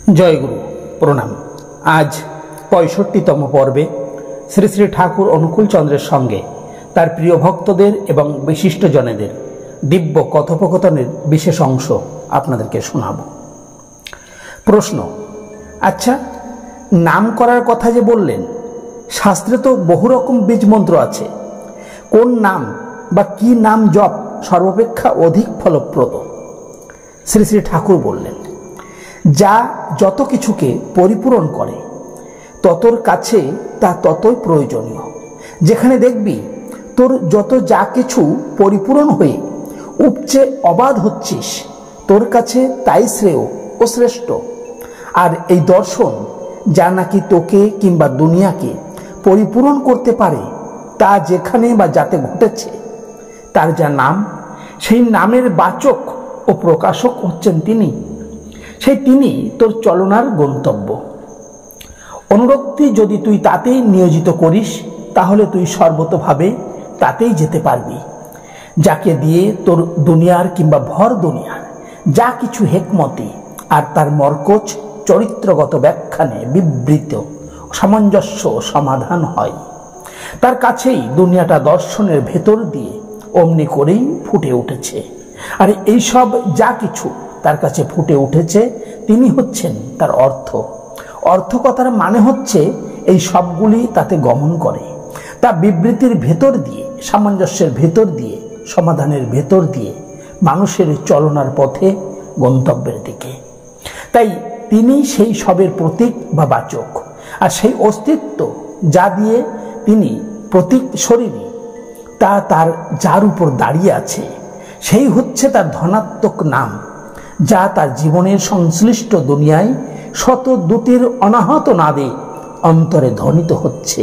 জয়গুরু প্রণাম। আজ ৬৫তম পর্বে শ্রী শ্রী ঠাকুর অনুকূল চন্দ্রের সঙ্গে তার প্রিয় ভক্তদের এবং বিশিষ্টজনেদের দিব্য কথোপকথনের বিশেষ অংশ আপনাদেরকে শোনাব। প্রশ্ন: আচ্ছা, নাম করার কথা যে বললেন, শাস্ত্রে তো বহু রকম বীজ মন্ত্র আছে। কোন নাম বা কি নাম জপ সর্বাপেক্ষা অধিক ফলপ্রদ? শ্রী শ্রী ঠাকুর বললেন, যা যত কিছুকে পরিপূরণ করে ততর কাছে তা ততই প্রয়োজনীয়। যেখানে দেখবি তোর যত যা কিছু পরিপূরণ হয়ে উপচে অবাধ হচ্ছিস, তোর কাছে তাই শ্রেয় ও শ্রেষ্ঠ। আর এই দর্শন যা নাকি তোকে কিংবা দুনিয়াকে পরিপূরণ করতে পারে, তা যেখানে বা যাতে ঘটেছে, তার যা নাম, সেই নামের বাচক ও প্রকাশক হচ্ছেন তিনি। সেই তিনি তোর চলনার গন্তব্য। অনুরক্তি যদি তুই তাতেই নিয়োজিত করিস, তাহলে তুই সর্বতভাবে তাতেই যেতে পারবি। যাকে দিয়ে তোর দুনিয়ার কিংবা ভর দুনিয়ার যা কিছু হেকমতি আর তার মরকজ চরিত্রগত ব্যাখ্যানে বিবৃত সামঞ্জস্য সমাধান হয়, তার কাছেই দুনিয়াটা দর্শনের ভেতর দিয়ে অমনি করেই ফুটে উঠেছে। আর এই সব যা কিছু তার কাছে ফুটে উঠেছে, তিনি হচ্ছেন তার অর্থ। অর্থ কথার মানে হচ্ছে এই সবগুলি তাতে গমন করে, তা বিবৃতির ভেতর দিয়ে, সামঞ্জস্যের ভেতর দিয়ে, সমাধানের ভেতর দিয়ে মানুষের চলনার পথে গন্তব্যের দিকে। তাই তিনি সেই সবের প্রতীক বা বাচক। আর সেই অস্তিত্ব যা দিয়ে তিনি প্রতীক শরীরী, তা তার যার উপর দাঁড়িয়ে আছে, সেই হচ্ছে তার ধনাত্মক নাম, যা তার জীবনের সংশ্লিষ্ট দুনিয়ায় শত দুটির অনাহত নাদে অন্তরে ধ্বনিত হচ্ছে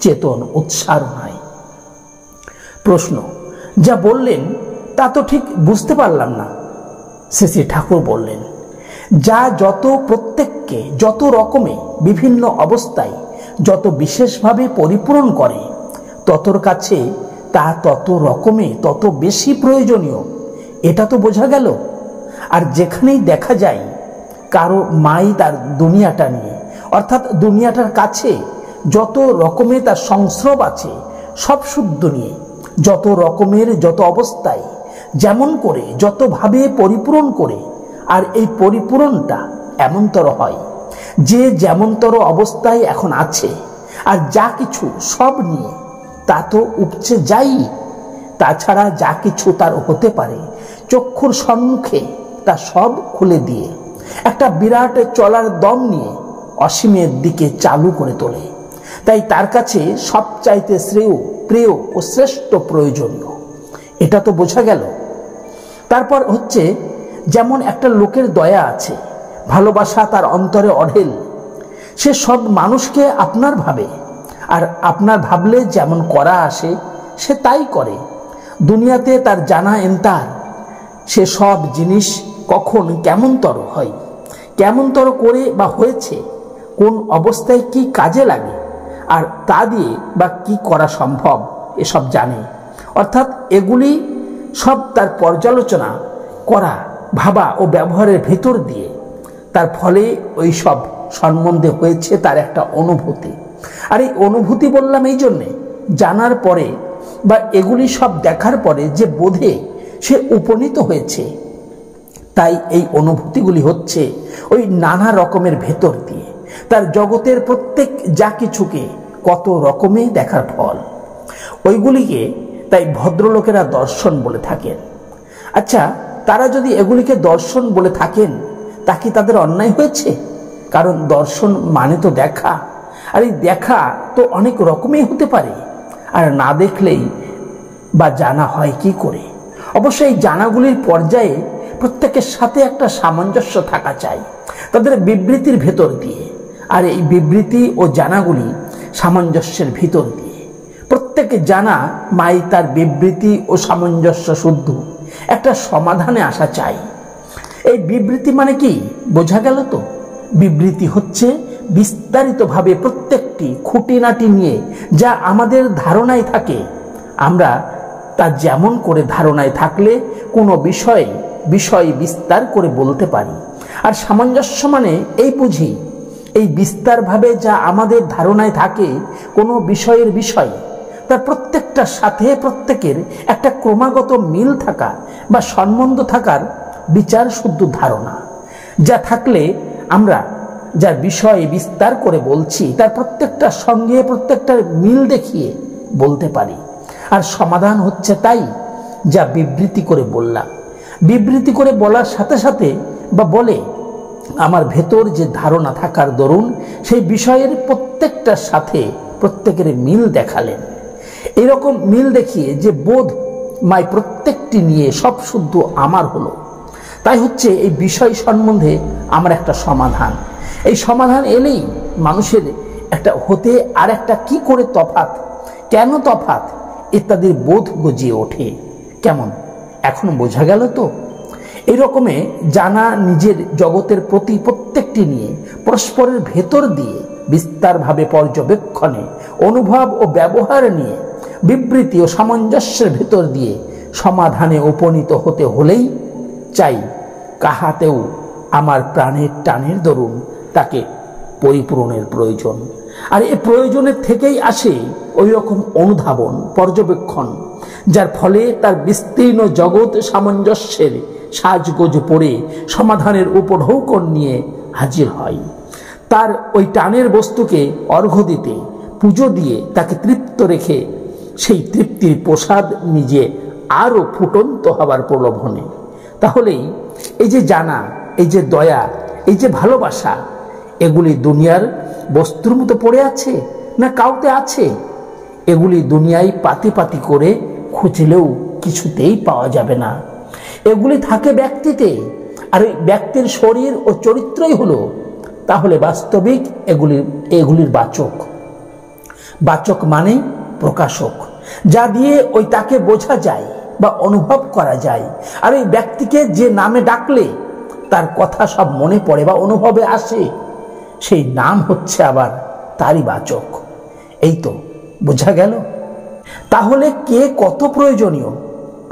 চেতন উৎসারণায়। প্রশ্ন: যা বললেন তা তো ঠিক বুঝতে পারলাম না। শ্রী শ্রী ঠাকুর বললেন, যা যত প্রত্যেককে যত রকমে বিভিন্ন অবস্থায় যত বিশেষভাবে পরিপূরণ করে, ততর কাছে তা তত রকমে তত বেশি প্রয়োজনীয়, এটা তো বোঝা গেল। আর যেখানেই দেখা যায় কারো মাই তার দুনিয়াটা নিয়ে, অর্থাৎ দুনিয়াটার কাছে যত রকমে তার সংস্রব আছে, সব শুদ্ধ নিয়ে যত রকমের যত অবস্থায় যেমন করে যতভাবে পরিপূরণ করে, আর এই পরিপূরণটা এমনতর হয় যে যেমনতর অবস্থায় এখন আছে, আর যা কিছু সব নিয়ে তা তো উপচে যাই। তাছাড়া যা কিছু তার হতে পারে, চক্ষুর সম্মুখে তা সব খুলে দিয়ে একটা বিরাট চলার দম নিয়ে অসীমের দিকে চালু করে তোলে। তাই তার কাছে সবচাইতে শ্রেয়, প্রিয় ও শ্রেষ্ঠ প্রয়োজনীয়, এটা তো বোঝা গেল। তারপর হচ্ছে, যেমন একটা লোকের দয়া আছে, ভালোবাসা তার অন্তরে অঢেল, সে সব মানুষকে আপনার ভাবে, আর আপনার ভাবলে যেমন করা আসে সে তাই করে। দুনিয়াতে তার জানা এন্তার, সে সব জিনিস কখন কেমনতর হয়, কেমনতর করে বা হয়েছে, কোন অবস্থায় কি কাজে লাগে, আর তা দিয়ে বা কি করা সম্ভব, এসব জানে। অর্থাৎ এগুলি সব তার পর্যালোচনা করা, ভাবা ও ব্যবহারের ভেতর দিয়ে, তার ফলে ওই সব সম্বন্ধে হয়েছে তার একটা অনুভূতি। আর এই অনুভূতি বললাম এই জন্যে, জানার পরে বা এগুলি সব দেখার পরে যে বোধে সে উপনীত হয়েছে, তাই এই অনুভূতিগুলি হচ্ছে ওই নানা রকমের ভেতর দিয়ে তার জগতের প্রত্যেক যা কিছুকে কত রকমে দেখার ফল। ওইগুলিকে তাই ভদ্রলোকেরা দর্শন বলে থাকেন। আচ্ছা, তারা যদি এগুলিকে দর্শন বলে থাকেন, তা কি তাদের অন্যায় হয়েছে? কারণ দর্শন মানে তো দেখা, আর এই দেখা তো অনেক রকমই হতে পারে। আর না দেখলেই বা জানা হয় কি করে? অবশ্যই জানাগুলির পর্যায়ে প্রত্যেকের সাথে একটা সামঞ্জস্য থাকা চাই, তাদের বিবৃতির ভেতর দিয়ে। আর এই বিবৃতি ও জানাগুলি সামঞ্জস্যের ভিতর দিয়ে প্রত্যেকে জানা মাই তার বিবৃতি ও সামঞ্জস্য শুদ্ধ একটা সমাধানে আসা চাই। এই বিবৃতি মানে কি বোঝা গেল তো? বিবৃতি হচ্ছে বিস্তারিতভাবে প্রত্যেকটি খুঁটিনাটি নিয়ে যা আমাদের ধারণায় থাকে, আমরা তা যেমন করে ধারণায় থাকলে কোনো বিষয় বিস্তার করে বলতে পারি। আর সামঞ্জস্য মানে এই বুঝি এই বিস্তারভাবে যা আমাদের ধারণায় থাকে কোনো বিষয়ের বিষয় তার প্রত্যেকটার সাথে প্রত্যেকের একটা ক্রমাগত মিল থাকা বা সম্বন্ধ থাকার বিচার শুদ্ধ ধারণা, যা থাকলে আমরা যার বিষয়ে বিস্তার করে বলছি তার প্রত্যেকটার সঙ্গে প্রত্যেকটার মিল দেখিয়ে বলতে পারি। আর সমাধান হচ্ছে তাই যা বিবৃতি করে বললাম। বিবৃতি করে বলার সাথে সাথে বা বলে আমার ভেতর যে ধারণা থাকার দরুন সেই বিষয়ের প্রত্যেকটার সাথে প্রত্যেকের মিল দেখালেন। এরকম মিল দেখিয়ে যে বোধ মাই প্রত্যেকটি নিয়ে সব শুদ্ধ আমার হলো, তাই হচ্ছে এই বিষয় সম্বন্ধে আমার একটা সমাধান। এই সমাধান এলেই মানুষের একটা হতে আর একটা কি করে তফাৎ, কেন তফাৎ ইত্যাদির বোধ গজিয়ে ওঠে। কেমন এখন বোঝা গেল তো? এরকমে জানা নিজের জগতের প্রতি প্রত্যেকটি নিয়ে পরস্পরের ভেতর দিয়ে বিস্তারভাবে পর্যবেক্ষণে অনুভব ও ব্যবহার নিয়ে বিবৃতি ও সামঞ্জস্যের ভেতর দিয়ে সমাধানে উপনীত হতে হলেই চাই কাহাতেও আমার প্রাণের টানের দরুন তাকে পরিপূরণের প্রয়োজন। আর এই প্রয়োজনের থেকেই আসে ওই রকম অনুধাবন পর্যবেক্ষণ, যার ফলে তার বিস্তীর্ণ জগৎ সামঞ্জস্যের সাজগোজ পড়ে সমাধানের উপঢৌকন নিয়ে হাজির হয়। তার ওই টানের বস্তুকে অর্ঘ্য দিতে, পুজো দিয়ে তাকে তৃপ্ত রেখে সেই তৃপ্তির প্রসাদ নিজে আরও ফুটন্ত হবার প্রলোভনে। তাহলেই এই যে জানা, এই যে দয়া, এই যে ভালোবাসা, এগুলি দুনিয়ার বস্তুর মতো পড়ে আছে না কাউতে আছে? এগুলি দুনিয়ায় পাতি পাতি করে খুঁজলেও কিছুতেই পাওয়া যাবে না। এগুলি থাকে ব্যক্তিতে, আর ওই ব্যক্তির শরীর ও চরিত্রই হলো তাহলে বাস্তবিক এগুলির বাচক। বাচক মানে প্রকাশক, যা দিয়ে ওই তাকে বোঝা যায় বা অনুভব করা যায়। আর এই ব্যক্তিকে যে নামে ডাকলে তার কথা সব মনে পড়ে বা অনুভবে আসে, সেই নাম হচ্ছে আবার তারই বাচক। এই তো বোঝা গেল। তাহলে কে কত প্রয়োজনীয়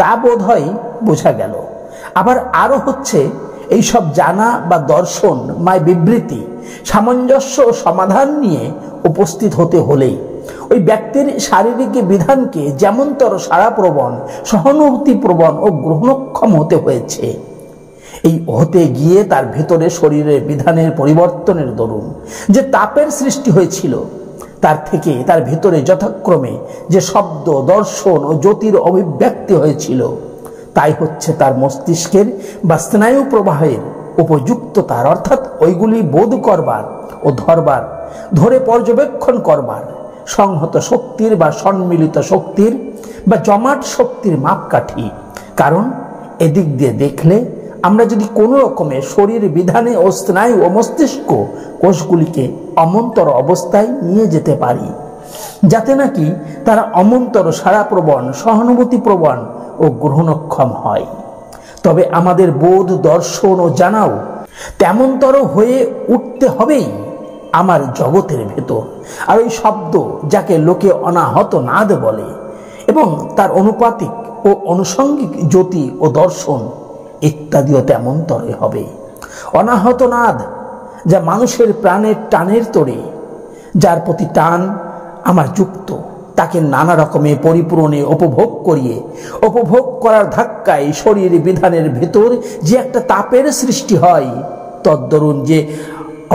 তা বোধ হয় বোঝা গেল। আবার আরো হচ্ছে এই সব জানা বা দর্শন মায় বিবৃতি সামঞ্জস্য ও সমাধান নিয়ে উপস্থিত হতে হলেই ওই ব্যক্তির শারীরিক বিধানকে যেমনতর সারাপ্রবণ, সহানুভূতিপ্রবণ ও গ্রহণক্ষম হতে হয়েছে। এই হতে গিয়ে তার ভেতরে শরীরের বিধানের পরিবর্তনের দরুন যে তাপের সৃষ্টি হয়েছিল, তার থেকে তার ভেতরে যথাক্রমে যে শব্দ, দর্শন ও জ্যোতির অভিব্যক্তি হয়েছিল, তাই হচ্ছে তার মস্তিষ্কের বা স্নায়ু প্রবাহের উপযুক্ততার, অর্থাৎ ওইগুলি বোধ করবার ও ধরবার, ধরে পর্যবেক্ষণ করবার সংহত শক্তির বা সম্মিলিত শক্তির বা জমাট শক্তির মাপকাঠি। কারণ এদিক দিয়ে দেখলে আমরা যদি কোনো রকমের শরীর বিধানে ও স্নায়ু ও মস্তিষ্ক কোষগুলিকে অমন্তর অবস্থায় নিয়ে যেতে পারি, যাতে নাকি তারা অমন্তর সারাপ্রবণ, সহানুভূতিপ্রবণ ও গ্রহণক্ষম হয়, তবে আমাদের বোধ, দর্শন ও জানাও তেমনতর হয়ে উঠতে হবেই আমার জগতের ভেতর। আর ওই শব্দ যাকে লোকে অনাহত নাদ বলে এবং তার অনুপাতিক ও অনুষঙ্গিক জ্যোতি ও দর্শন ইত্যাদিও তেমনতরই হবে। অনাহত নাদ যা মানুষের প্রাণের টানের তোড়ে, যার প্রতি টান আমার যুক্ত, তাকে নানা রকমে পরিপূরণে উপভোগ করিয়ে উপভোগ করার ধাক্কায় শরীর বিধানের ভেতর যে একটা তাপের সৃষ্টি হয়, তদ্দরুন যে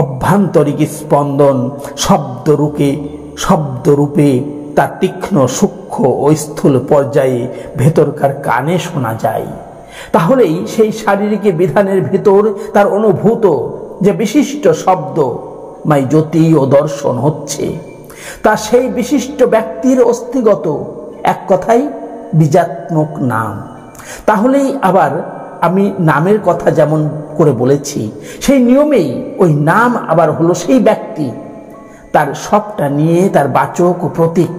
অভ্যন্তরিক স্পন্দন শব্দরূপে তার তীক্ষ্ণ, সূক্ষ্ম ও স্থূল পর্যায়ে ভেতরকার কানে শোনা যায়, তাহলেই সেই শারীরিক বিধানের ভেতর তার অনুভূত যে বিশিষ্ট শব্দ মাই জ্যোতি ও দর্শন হচ্ছে, তা সেই বিশিষ্ট ব্যক্তির অস্তিগত, এক কথাই বীজাত্মক নাম। তাহলেই আবার আমি নামের কথা যেমন করে বলেছি, সেই নিয়মেই ওই নাম আবার হলো সেই ব্যক্তি, তার সবটা নিয়ে তার বাচক ও প্রতীক।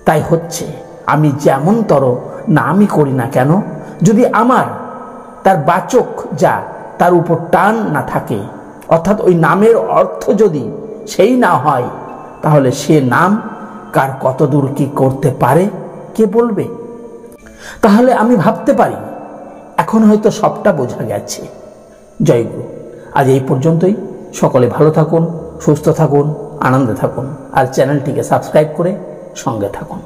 তাই হচ্ছে আমি যেমনতর নামই করি না কেন, যদি আমার তার বাচক যা তার উপর টান না থাকে, অর্থাৎ ওই নামের অর্থ যদি সেই না হয়, তাহলে সে নাম কার কত দূর কি করতে পারে কে বলবে? তাহলে আমি ভাবতে পারি এখন হয়তো সবটা বোঝা গেছে। জয় গুরু। আজ এই পর্যন্তই। সকলে ভালো থাকুন, সুস্থ থাকুন, আনন্দে থাকুন আর চ্যানেলটিকে সাবস্ক্রাইব করে সঙ্গে থাকুন।